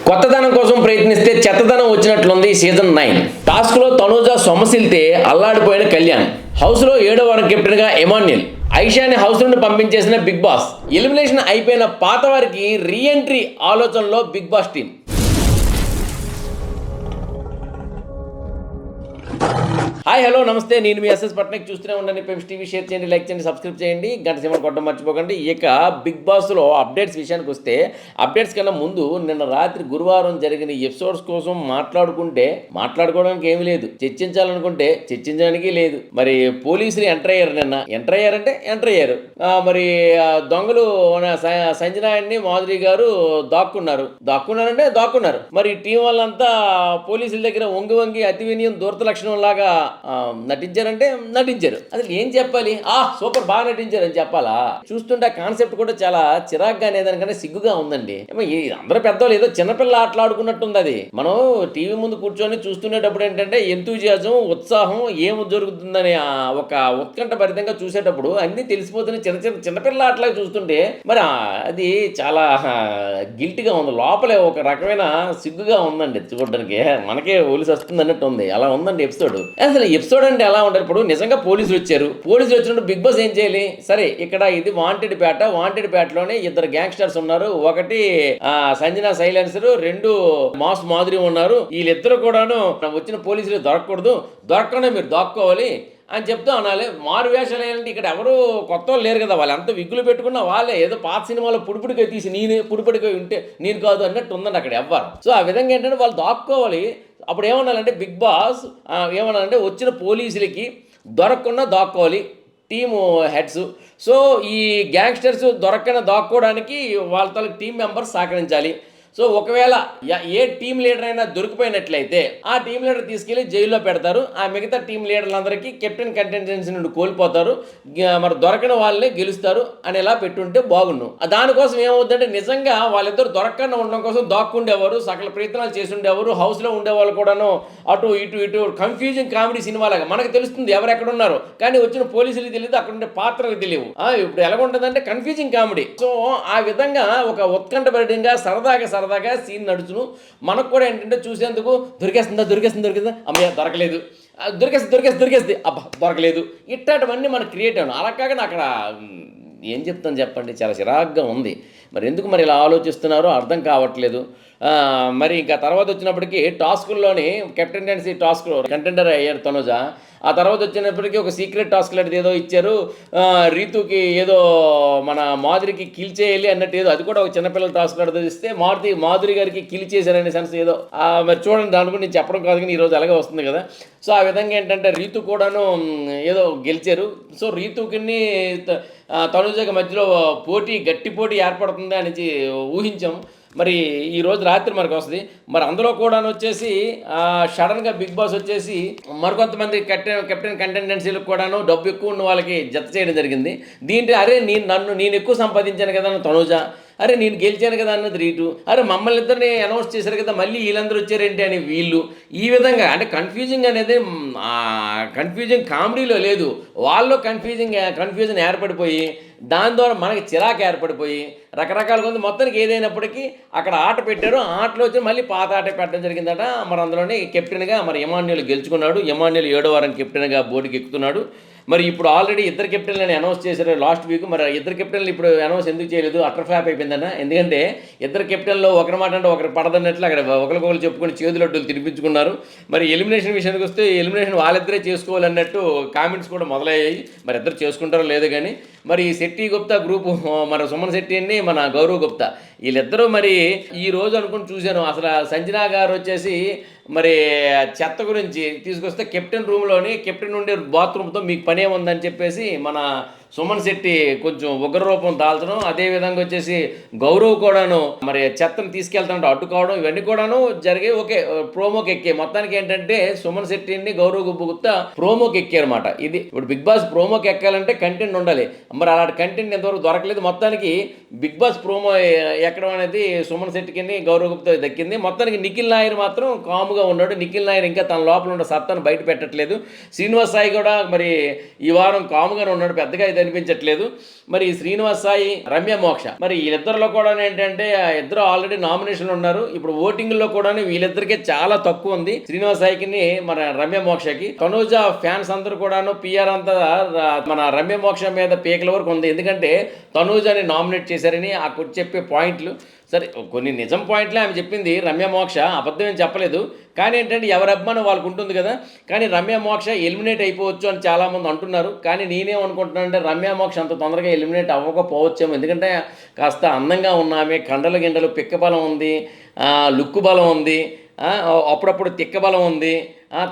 కొత్తదనం కోసం ప్రయత్నిస్తే చెత్తదనం వచ్చినట్లుంది సీజన్ 9 టాస్క్లో తనూజ సొమ్మసిల్తే అల్లాడిపోయిన కళ్యాణ్ హౌస్లో 7వ వారం కెప్టెన్గా ఎమాన్యుల్ ఐషాని హౌస్ నుండి పంపించేసిన బిగ్ బాస్ ఎలిమినేషన్ అయిపోయిన పాత వారికి రీఎంట్రీ ఆలోచనలో Bigg Boss team. Hi hello నమస్తే, నేను మీ ఎస్ఎస్ పట్నాయక్. చూస్తూనే ఉండండి పెంప్స్ టీవీ. షేర్ చేయండి, లైక్ చేయండి, సబ్స్క్రైబ్ చేయండి, గంట సింబల్ కొట్టడం మర్చిపోకండి. ఇక బిగ్ బాస్లో అప్డేట్స్ విషయానికి వస్తే, అప్డేట్స్ కన్నా ముందు నిన్న రాత్రి గురువారం జరిగిన ఎపిసోడ్స్ కోసం మాట్లాడుకోవడానికి ఏమీ లేదు, చర్చించాలనుకుంటే చర్చించడానికి లేదు. మరి పోలీసులు ఎంటర్ అయ్యారు, నిన్న ఎంటర్ అయ్యారు. మరి దొంగలు సంజనాయన్ని మాధురి గారు దాక్కున్నారు. మరి టీం వాళ్ళంతా పోలీసుల దగ్గర వంగి అతి వినయం దూరత లక్షణం లాగా నటించారు. అసలు ఏం చెప్పాలి? సూపర్, బాగా నటించారు అని చెప్పాలా? చూస్తుంటే కాన్సెప్ట్ కూడా చాలా చిరాగ్గా అనేదానికన్నా సిగ్గుగా ఉందండి. అందరూ పెద్దవాళ్ళు ఏదో చిన్నపిల్ల ఆటలాడుకున్నట్టుంది. అది మనం టీవీ ముందు కూర్చొని చూస్తున్నప్పుడు ఏంటంటే ఎంతూజియాజం, ఉత్సాహం, ఏం జరుగుతుందని ఒక ఉత్కంఠ భరితంగా చూసేటప్పుడు అన్ని తెలిసిపోతున్నాయి. చిన్నపిల్ల ఆటలాగా చూస్తుంటే మరి అది చాలా గిల్ట్గా ఉంది, లోపలే ఒక రకమైన సిగ్గుగా ఉందండి. చూడడానికి మనకే ఒలిసి వస్తుంది అన్నట్టు ఉంది. అలా ఉందండి ఎపిసోడ్. అసలు ఎపిసోడ్ అంటే ఎలా ఉంటారు? ఇప్పుడు నిజంగా పోలీసులు వచ్చినప్పుడు బిగ్ బాస్ ఏం చేయాలి? సరే, ఇక్కడ ఇది వాంటెడ్ పేటలోనే ఇద్దరు గ్యాంగ్స్టర్స్ ఉన్నారు. ఒకటి సంజనా సైలెన్సర్, 2 మాస్ మాధురి ఉన్నారు. వీళ్ళిద్దరు కూడాను వచ్చిన పోలీసులు దొరకకుండా మీరు దాక్కోవాలి అని చెప్తూ అనాలి. మారు వేషాలు వేయాలంటే ఇక్కడ ఎవరు కొత్త వాళ్ళు లేరు కదా, వాళ్ళు ఎంత విగ్గులు పెట్టుకున్న వాళ్ళే. ఏదో పాత సినిమాలో పుడిపుడిగా తీసి పుడిపుడిగా ఉంటే నేను కాదు అన్నట్టు ఉందండి అక్కడ ఎవ్వరు. సో ఆ విధంగా ఏంటంటే వాళ్ళు దాక్కోవాలి. అప్పుడు ఏమన్నాలంటే బిగ్ బాస్ ఏమన్నాలంటే వచ్చిన పోలీసులకి దొరకకుండా దాక్కోవాలి టీము హెడ్స్. సో ఈ గ్యాంగ్స్టర్స్ దాక్కోవడానికి వాళ్ళ తాలూకు టీం మెంబర్స్ సహకరించాలి. సో ఒకవేళ ఏ టీం లీడర్ అయినా దొరికిపోయినట్లయితే ఆ టీం లీడర్ తీసుకెళ్లి జైల్లో పెడతారు. ఆ మిగతా టీం లీడర్లందరికీ కెప్టెన్ కంటెంటెన్సీ నుండి కోల్పోతారు. మరి దొరకని వాళ్ళని గెలుస్తారు అనేలా పెట్టుంటే బాగుండు. దానికోసం ఏమవుతుందంటే నిజంగా వాళ్ళిద్దరు దొరకకుండా ఉండడం కోసం దాక్కుండేవారు, సకల ప్రయత్నాలు చేసి ఉండేవారు. హౌస్లో ఉండేవాళ్ళు కూడాను అటు ఇటు కన్ఫ్యూజింగ్ కామెడీ సినిమాలాగా మనకు తెలుస్తుంది ఎవరెక్కడ ఉన్నారు, కానీ వచ్చిన పోలీసులకు తెలియదు, అక్కడ ఉండే పాత్రలకు తెలియవు. ఇప్పుడు ఎలా ఉంటుందంటే కన్ఫ్యూజింగ్ కామెడీ. సో ఆ విధంగా ఒక ఉత్కంఠభరితంగా సరదాగా సీన్ నడుచును. మనకు కూడా ఏంటంటే చూసేందుకు దొరికేస్తుందా అమ్మయ్య దొరకలేదు, దొరికేస్తుంది అబ్బా దొరకలేదు, ఇట్లాంటివన్నీ మనకు క్రియేట్ అవ్వను. అలా కాక అక్కడ ఏం చెప్తాను చెప్పండి, చాలా చిరాగ్గా ఉంది. మరి ఎందుకు మరి ఇలా ఆలోచిస్తున్నారో అర్థం కావట్లేదు. మరి ఇంకా తర్వాత వచ్చినప్పటికీ టాస్కుల్లోని కెప్టెన్సీ టాస్క్లో కంటెండర్ అయ్యారు తనుజ. ఆ తర్వాత వచ్చినప్పటికీ ఒక సీక్రెట్ టాస్క్ లాంటిది ఏదో ఇచ్చారు. రీతుకి ఏదో మన మాధురికి కిల్ చేయాలి అన్నట్టు ఏదో, అది కూడా ఒక చిన్నపిల్లల టాస్క్ లాంటిది ఇస్తే మాధురి గారికి కిల్ చేశారనే సెన్స్ ఏదో. మరి చూడండి, దాని గురించి నేను చెప్పడం కాదు కానీ ఈరోజు అలాగే వస్తుంది కదా. సో ఆ విధంగా ఏంటంటే రీతు కూడాను ఏదో గెలిచారు. సో రీతుకి తనుజకి మధ్యలో గట్టి పోటీ ఏర్పడుతుంది అని ఊహించాం. మరి ఈరోజు రాత్రి మనకు వస్తుంది. మరి అందులో కూడా వచ్చేసి సడన్గా బిగ్ బాస్ వచ్చేసి మరికొంతమంది కెప్టెన్ కంటెండెన్సీలకు కూడాను డబ్బు ఎక్కువ ఉన్న వాళ్ళకి జత చేయడం జరిగింది. దీంట్లో నేను ఎక్కువ సంపాదించాను కదా తనుజ, నేను గెలిచాను కదా అన్నది రీటు, మమ్మల్ని ఇద్దరిని అనౌన్స్ చేశారు కదా మళ్ళీ వీళ్ళందరూ వచ్చారేంటి అని వీళ్ళు. ఈ విధంగా అంటే కన్ఫ్యూజింగ్ అనేది కన్ఫ్యూజింగ్ కామెడీలో లేదు, వాళ్ళు కన్ఫ్యూజన్ ఏర్పడిపోయి దాని ద్వారా మనకి చిరాకు ఏర్పడిపోయి రకరకాలుగా ఉంది. మొత్తానికి ఏదైనప్పటికీ అక్కడ ఆట పెట్టారు. ఆటలో వచ్చి మళ్ళీ పాత ఆట పెట్టడం జరిగిందట. మరి అందులోనే కెప్టెన్గా మరి ఎమాన్యుల్ గెలుచుకున్నాడు. ఎమాన్యుల్ 7వ వారం కెప్టెన్గా బోర్డుకి ఎక్కుతున్నాడు. మరి ఇప్పుడు ఆల్రెడీ ఇద్దరు కెప్టెన్లని అనౌన్స్ చేశారు లాస్ట్ వీక్. మరి ఇద్దరు కెప్టెన్లు ఇప్పుడు అనౌన్స్ ఎందుకు చేయలేదు? అటర్ ఫ్లాప్ అయిపోయిందన్న. ఎందుకంటే ఇద్దరు కెప్టెన్లో ఒకరి మాట అంటే ఒకరు పడదన్నట్లు అక్కడ ఒకరికొకరు చెప్పుకొని చేతులడ్డులు తినిపించుకున్నారు. మరి ఎలిమినేషన్ విషయానికి వస్తే ఎలిమినేషన్ వాళ్ళిద్దరే చేసుకోవాలన్నట్టు కామెంట్స్ కూడా మొదలయ్యాయి. మరి ఇద్దరు చేసుకుంటారో లేదు కానీ మరి శెట్టి గుప్తా గ్రూపు, మన సుమన్ శెట్టి అని మన గౌరవ్ గుప్తా, వీళ్ళిద్దరూ మరి ఈ రోజు అనుకుని చూశాను. అసలు సంజనా గారు వచ్చేసి మరి చెత్త గురించి తీసుకొస్తే కెప్టెన్ ఉండే బాత్రూమ్తో మీకు పని ఏముందని చెప్పేసి మన సుమన్ శెట్టి కొంచెం ఉగ్రరూపం దాల్చడం, అదేవిధంగా వచ్చేసి గౌరవ్ కూడాను మరి చెత్తను తీసుకెళ్తానంటే అడ్డుకోవడం, ఇవన్నీ కూడాను జరిగాయి. ఓకే, ప్రోమోకి ఎక్కాయి. మొత్తానికి ఏంటంటే సుమన్ శెట్టిని గౌరవ్ గుప్తా ప్రోమోకి ఎక్కారన్నమాట. ఇది ఇప్పుడు బిగ్ బాస్ ప్రోమోకి ఎక్కాలంటే కంటెంట్ ఉండాలి. మరి అలాంటి కంటెంట్ ఎంతవరకు దొరకలేదు. మొత్తానికి బిగ్ బాస్ ప్రోమో ఎక్కడం అనేది సుమన్ శెట్టికి గౌరవ్ గుప్తా దక్కింది. మొత్తానికి నిఖిల్ నాయర్ మాత్రం కాముగా ఉన్నాడు. నిఖిల్ నాయర్ ఇంకా తన లోపల ఉన్న సత్తాను బయట పెట్టట్లేదు. శ్రీనివాస్ సాయి కూడా మరి ఈ వారం కాముగానే ఉన్నాడు, పెద్దగా అయితే అనిపించట్లేదు. మరి శ్రీనివాస్ సాయి, రమ్య మోక్ష, మరి వీళ్ళిద్దరిలో కూడా ఏంటంటే ఇద్దరు ఆల్రెడీ నామినేషన్లు ఉన్నారు. ఇప్పుడు ఓటింగ్లో కూడా వీళ్ళిద్దరికే చాలా తక్కువ ఉంది, శ్రీనివాస్ సాయికి మన రమ్య మోక్షకి. తనూజ ఫ్యాన్స్ అందరూ కూడాను పిఆర్ అంతా మన రమ్య మోక్ష మీద పీకల వరకు ఉంది. ఎందుకంటే తనూజని నామినేట్ చేశారని ఆ చెప్పే పాయింట్లు, సరే కొన్ని నిజం పాయింట్లే ఆమె చెప్పింది. రమ్య మోక్ష అబద్ధం ఏం చెప్పలేదు, కానీ ఏంటంటే ఎవరి అభిమానం వాళ్ళకు ఉంటుంది కదా. కానీ రమ్య మోక్ష ఎలిమినేట్ అయిపోవచ్చు అని చాలామంది అంటున్నారు. కానీ నేనేమనుకుంటున్నానంటే రమ్య మోక్ష అంత తొందరగా ఎలిమినేట్ అవ్వకపోవచ్చేమో. ఎందుకంటే కాస్త అందంగా ఉన్నామే, కండల గిండలు, పిక్క బలం ఉంది, లుక్కు బలం ఉంది, అప్పుడప్పుడు తిక్క బలం ఉంది,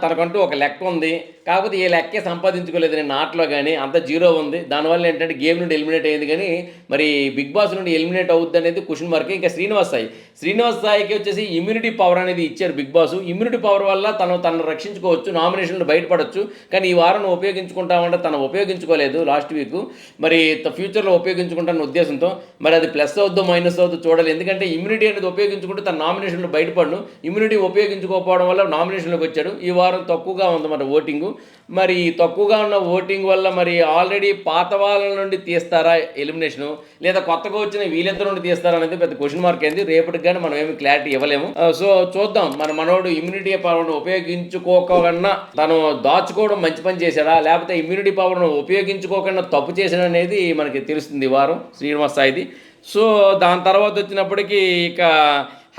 తనకంటూ ఒక లెక్క ఉంది. కాకపోతే ఏ లెక్కే సంపాదించుకోలేదు నేను ఆటలో, కానీ అంత జీరో ఉంది. దానివల్ల ఏంటంటే గేమ్ నుండి ఎలిమినేట్ అయ్యింది. కానీ మరి బిగ్ బాస్ నుండి ఎలిమినేట్ అవుద్ది అనేది క్వశ్చన్ మార్క్. ఇంకా శ్రీనివాస్ సాయికి వచ్చేసి ఇమ్యూనిటీ పవర్ అనేది ఇచ్చారు బిగ్ బాస్. ఇమ్యూనిటీ పవర్ వల్ల తను రక్షించుకోవచ్చు, నామినేషన్లు బయటపడవచ్చు. కానీ ఈ వారం ఉపయోగించుకుంటామంటే తను ఉపయోగించుకోలేదు లాస్ట్ వీక్. మరి ఫ్యూచర్లో ఉపయోగించుకుంటాన్న ఉద్దేశంతో మరి అది ప్లస్ అవుద్దో మైనస్ అవుద్దో చూడాలి. ఎందుకంటే ఇమ్యూనిటీ అనేది ఉపయోగించుకుంటే తన నామినేషన్లు బయటపడను. ఇమ్యూనిటీ ఉపయోగించుకోకపోవడం వల్ల నామినేషన్లోకి వచ్చాడు. ఈ వారం తక్కువగా ఉంది మరి ఓటింగు. మరి తక్కువగా ఉన్న ఓటింగ్ వల్ల మరి ఆల్రెడీ పాత వాళ్ళ నుండి తీస్తారా ఎలిమినేషను, లేదా కొత్తగా వచ్చిన వీళ్ళిద్దరు నుండి తీస్తారా అనేది పెద్ద క్వశ్చన్ మార్క్ అయింది. రేపటికి కానీ మనం ఏమి క్లారిటీ ఇవ్వలేము. సో చూద్దాం, మనోడు ఇమ్యూనిటీ పవర్ను ఉపయోగించుకోకుండా తను దాచుకోవడం మంచి పని చేశాడా, లేకపోతే ఇమ్యూనిటీ పవర్ను ఉపయోగించుకోకుండా తప్పు చేశాడా అనేది మనకి తెలుస్తుంది ఈ వారం శ్రీనివాస్ సాయిది. సో దాని తర్వాత వచ్చినప్పటికీ ఇక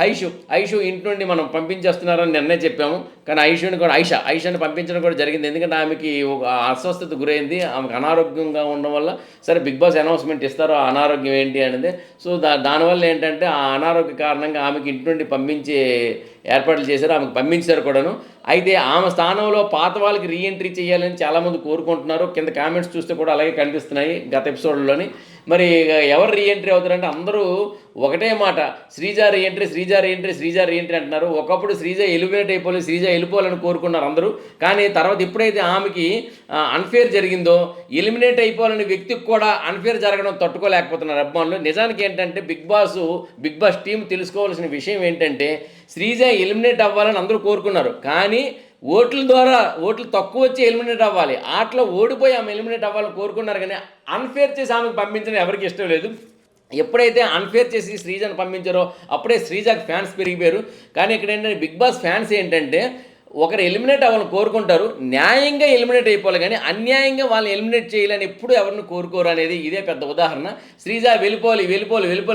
ఐషు ఇంటి నుండి మనం పంపించేస్తున్నారని నిన్నే చెప్పాము. కానీ ఐషాని పంపించడం కూడా జరిగింది. ఎందుకంటే ఆమెకి ఒక అస్వస్థత గురైంది, ఆమెకు అనారోగ్యంగా ఉండడం వల్ల. సరే బిగ్ బాస్ అనౌన్స్మెంట్ ఇస్తారు ఆ అనారోగ్యం ఏంటి అనేది. సో దానివల్ల ఏంటంటే ఆ అనారోగ్య కారణంగా ఆమెకి ఇంటి నుండి పంపించే ఏర్పాట్లు చేశారు, ఆమెకు పంపించారు కూడాను. అయితే ఆమె స్థానంలో పాత వాళ్ళకి రీఎంట్రీ చేయాలని చాలామంది కోరుకుంటున్నారు. కింద కామెంట్స్ చూస్తే కూడా అలాగే కనిపిస్తున్నాయి గత ఎపిసోడ్లోని. మరి ఎవరు రీఎంట్రీ అవుతారంటే అందరూ ఒకటే మాట, శ్రీజ రీఎంట్రీ అంటున్నారు. ఒకప్పుడు శ్రీజ ఎలిమినేట్ అయిపోలేదు, శ్రీజ వెళ్ళిపోవాలని కోరుకున్నారు అందరూ. కానీ తర్వాత ఎప్పుడైతే ఆమెకి అన్ఫేర్ జరిగిందో, ఎలిమినేట్ అయిపోవాలని వ్యక్తికి కూడా అన్ఫేర్ జరగడం తట్టుకోలేకపోతున్నారు అభిమానులు. నిజానికి ఏంటంటే బిగ్ బాస్ టీం తెలుసుకోవాల్సిన విషయం ఏంటంటే శ్రీజ ఎలిమినేట్ అవ్వాలని అందరూ కోరుకున్నారు. కానీ ఓట్లు తక్కువ వచ్చి ఎలిమినేట్ అవ్వాలి, ఆటలో ఓడిపోయి ఆమె ఎలిమినేట్ అవ్వాలని కోరుకున్నారు. కానీ అన్ఫేర్ చేసి ఆమెకు పంపించడం ఎవరికి ఇష్టం లేదు. ఎప్పుడైతే అన్ఫేర్ చేసి శ్రీజను పంపించారో అప్పుడే శ్రీజాకి ఫ్యాన్స్ పెరిగిపోయారు. కానీ ఇక్కడ ఏంటంటే బిగ్ బాస్ ఫ్యాన్స్ ఏంటంటే ఒకరు ఎలిమినేట్ అవ్వాలని కోరుకుంటారు, న్యాయంగా ఎలిమినేట్ అయిపోవాలి. కానీ అన్యాయంగా వాళ్ళని ఎలిమినేట్ చేయాలని ఎప్పుడు ఎవరిని కోరుకోరు అనేది ఇదే పెద్ద ఉదాహరణ. శ్రీజ వెళ్ళిపోవాలి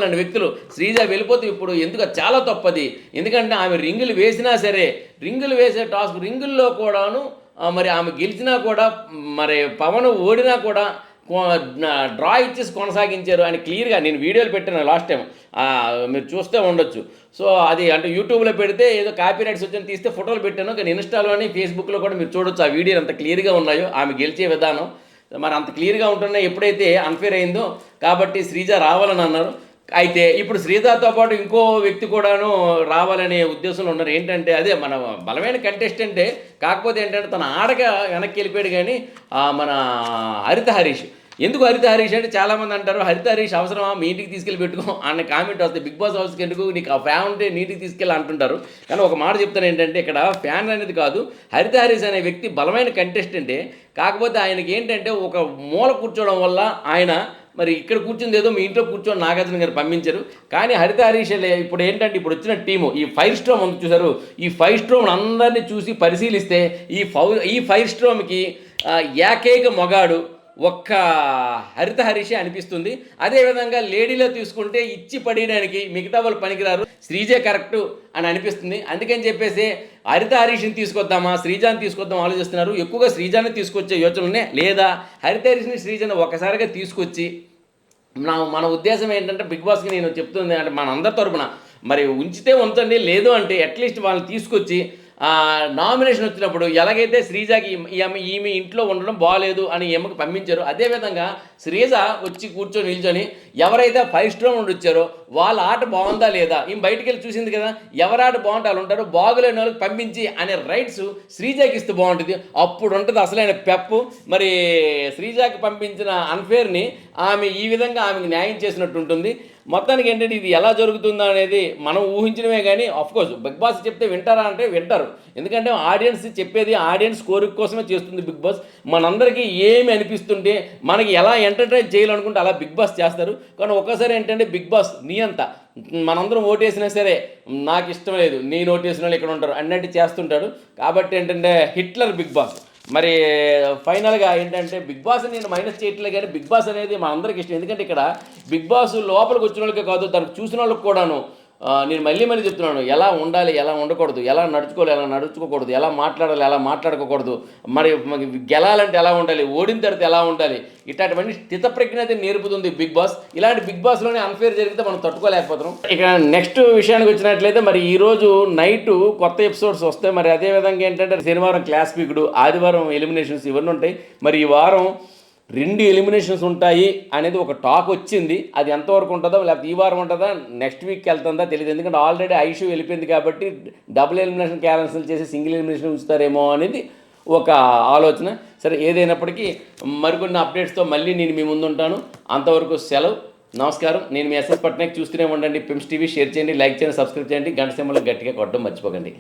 అనే వ్యక్తులు శ్రీజ వెళ్ళిపోతే ఇప్పుడు ఎందుకు చాలా తప్పది. ఎందుకంటే ఆమె రింగులు వేసినా సరే, రింగులు వేసే టాస్క్ రింగుల్లో కూడాను మరి ఆమె గెలిచినా కూడా, మరి పవన్ ఓడినా కూడా డ్రా ఇచ్చేసి కొనసాగించారు అని క్లియర్గా నేను వీడియోలు పెట్టాను లాస్ట్ టైం, మీరు చూస్తే ఉండొచ్చు. సో అది అంటే యూట్యూబ్లో పెడితే ఏదో కాపీ రైట్స్ వచ్చి తీస్తే ఫోటోలు పెట్టాను. కానీ ఇన్స్టాలోని ఫేస్బుక్లో కూడా మీరు చూడొచ్చు ఆ వీడియోలు అంత క్లియర్గా ఉన్నాయో ఆమె గెలిచే విధానం. మరి అంత క్లియర్గా ఉంటున్నాయి ఎప్పుడైతే అన్ఫేర్ అయిందో. కాబట్టి శ్రీజ రావాలని అన్నారు. అయితే ఇప్పుడు శ్రీజతో పాటు ఇంకో వ్యక్తి కూడాను రావాలనే ఉద్దేశంలో ఉన్నారు. ఏంటంటే అదే మన బలమైన కంటెస్టెంటే, కాకపోతే ఏంటంటే తన ఆడగా వెనక్కి వెళ్ళిపోయాడు. కానీ మన హరిత హరీష్, ఎందుకు హరిత హరీష్ అంటే చాలామంది అంటారు హరిత హరీష్ అవసరమా, మీ ఇంటికి తీసుకెళ్ళి పెట్టుకో అన్న కామెంట్ వస్తే, బిగ్ బాస్ హౌస్కి ఎందుకు, నీకు ఆ ఫ్యాన్ ఉంటే నీటికి తీసుకెళ్ళి అంటుంటారు. కానీ ఒక మాట చెప్తాను ఏంటంటే ఇక్కడ ఫ్యాన్ అనేది కాదు, హరిత హరీష్ అనే వ్యక్తి బలమైన కంటెస్టెంటే. కాకపోతే ఆయనకి ఏంటంటే ఒక మూల కూర్చోవడం వల్ల ఆయన మరి ఇక్కడ కూర్చుంది ఏదో మీ ఇంట్లో కూర్చొని నాగార్జున గారు పంపించారు. కానీ హరిత హరీష్ ఇప్పుడు ఏంటంటే ఇప్పుడు వచ్చిన టీము ఈ 5 స్ట్రోమ్ ఉంది చూసారు, ఈ 5 స్ట్రోమ్ అందరినీ చూసి పరిశీలిస్తే ఈ 5 స్ట్రోమ్కి ఏకైక మగాడు ఒక్క హరిత హరీషే అనిపిస్తుంది. అదేవిధంగా లేడీలో తీసుకుంటే ఇచ్చి పడేయడానికి మిగతా వాళ్ళు పనికిరారు, శ్రీజే కరెక్టు అని అనిపిస్తుంది. అందుకని చెప్పేసి హరిత హరీష్ని తీసుకొద్దామా శ్రీజాని తీసుకొద్దాం ఆలోచిస్తున్నారు. ఎక్కువగా శ్రీజాని తీసుకొచ్చే యోచననే, లేదా హరిత హరీష్ని శ్రీజాని ఒక్కసారిగా తీసుకొచ్చి మన ఉద్దేశం ఏంటంటే బిగ్ బాస్కి నేను చెప్తుంది అంటే మన అందరి తరపున మరి ఉంచితే ఉంచండి, లేదు అంటే అట్లీస్ట్ వాళ్ళని తీసుకొచ్చి నామినేషన్ వచ్చినప్పుడు ఎలాగైతే శ్రీజాకి ఈమె ఇంట్లో ఉండడం బాగాలేదు అని ఈమెకు పంపించారు, అదేవిధంగా శ్రీజ వచ్చి కూర్చొని నిల్చొని ఎవరైతే 5 స్ట్రోమ్ నుండి వచ్చారో వాళ్ళ ఆట బాగుందా లేదా, ఈమె బయటికి వెళ్ళి చూసింది కదా, ఎవరి ఆట బాగుంటే వాళ్ళు ఉంటారు, బాగులేని వాళ్ళకి పంపించి అనే రైట్స్ శ్రీజాకి ఇస్తే బాగుంటుంది. అప్పుడు ఉంటుంది అసలైన పెప్పు. మరి శ్రీజాకి పంపించిన అన్ఫేర్ని ఆమె ఈ విధంగా ఆమెకు న్యాయం చేసినట్టు ఉంటుంది. మొత్తానికి ఏంటంటే ఇది ఎలా జరుగుతుందో అనేది మనం ఊహించడమే కానీ కోర్స్ బిగ్ బాస్ చెప్తే వింటారా అంటే వింటారు. ఎందుకంటే ఆడియన్స్ చెప్పేది ఆడియన్స్ కోరిక కోసమే చేస్తుంది బిగ్ బాస్. మనందరికీ ఏమి అనిపిస్తుంటే మనకి ఎలా ఎంటర్టైన్ చేయాలనుకుంటే అలా బిగ్ బాస్ చేస్తారు. కానీ ఒక్కసారి ఏంటంటే బిగ్ బాస్ నియంత మనందరం ఓటేసినా సరే నాకు ఇష్టం లేదు, నేను ఓటేసిన వాళ్ళు ఇక్కడ ఉంటారు అన్నట్టు చేస్తుంటాడు. కాబట్టి ఏంటంటే హిట్లర్ బిగ్ బాస్. మరి ఫైనల్గా ఏంటంటే బిగ్ బాస్ నేను మైనస్ చేయట్లేదు, కానీ బిగ్ బాస్ అనేది మా అందరికి ఇష్టం. ఎందుకంటే ఇక్కడ బిగ్ బాస్ లోపలికి వచ్చిన వాళ్ళకే కాదు, దానికి చూసిన వాళ్ళకి కూడాను నేను మళ్ళీ చెప్తున్నాను, ఎలా ఉండాలి, ఎలా ఉండకూడదు, ఎలా నడుచుకోవాలి, ఎలా నడుచుకోకూడదు, ఎలా మాట్లాడాలి, ఎలా మాట్లాడకూడదు, మరి గెలాలంటే ఎలా ఉండాలి, ఓడిన తర్వాత ఎలా ఉండాలి, ఇట్లాంటివన్నీ స్థితప్రజ్ఞ అయితే నేర్పుతుంది బిగ్ బాస్. ఇలాంటి బిగ్ బాస్లోనే అన్ఫేర్ జరిగితే మనం తట్టుకోలేకపోతున్నాం. ఇక నెక్స్ట్ విషయానికి వచ్చినట్లయితే మరి ఈరోజు నైటు కొత్త ఎపిసోడ్స్ వస్తాయి. మరి అదేవిధంగా ఏంటంటే శనివారం క్లాస్ పీకుడు, ఆదివారం ఎలిమినేషన్స్ ఇవన్నీ ఉంటాయి. మరి ఈ వారం 2 ఎలిమినేషన్స్ ఉంటాయి అనేది ఒక టాక్ వచ్చింది. అది ఎంతవరకు ఉంటుందో, లేకపోతే ఈ వారం ఉంటుందా నెక్స్ట్ వీక్కి వెళ్తుందా తెలియదు. ఎందుకంటే ఆల్రెడీ ఐషూ వెళ్ళిపోయింది కాబట్టి డబుల్ ఎలిమినేషన్ క్యాన్సిల్ చేసి సింగిల్ ఎలిమినేషన్ ఉంచుతారేమో అనేది ఒక ఆలోచన. సరే, ఏదైనప్పటికీ మరికొన్ని అప్డేట్స్తో మళ్ళీ నేను మీ ముందు ఉంటాను. అంతవరకు సెలవు, నమస్కారం. నేను మీ ఎస్ఎస్ పట్నాయక్. చూస్తూనే ఉండండి పిమ్స్ టీవీ. షేర్ చేయండి, లైక్ చేయండి, సబ్స్క్రైబ్ చేయండి, గంట సింబల్ గట్టిగా కొట్టడం మర్చిపోకండి.